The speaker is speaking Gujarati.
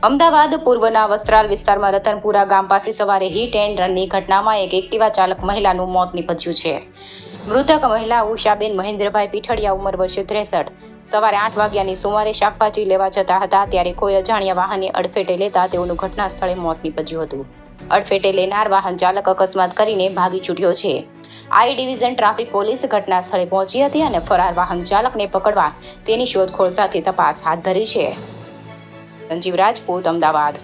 અમદાવાદ પૂર્વના વસ્ત્રાલ વિસ્તારમાં રતનપુરા ગામ પાસે સવારે હિટ એન્ડ રનની ઘટનામાં એક એક્ટિવા ચાલક મહિલાનું મોત નીપજ્યું છે. મૃતક મહિલા ઉષાબેન મહેન્દ્રભાઈ પીઠડિયા, ઉંમર વર્ષ 63, સવારે 8 વાગ્યાની સુમારે શાકભાજી લેવા જતા હતા ત્યારે કોઈ અજાણ્યા વાહને અડફેટે લેતા તેઓનું ઘટના સ્થળે મોત નીપજ્યું હતું. અડફેટે લેનાર વાહન ચાલક અકસ્માત કરીને ભાગી છૂટ્યો છે. આઈ ડિવિઝન ટ્રાફિક પોલીસ ઘટના સ્થળે પહોંચી હતી અને ફરાર વાહન ચાલકને પકડવા તેની શોધખોળ સાથે તપાસ હાથ ધરી છે. સંજીવ રાજપૂત, અમદાવાદ.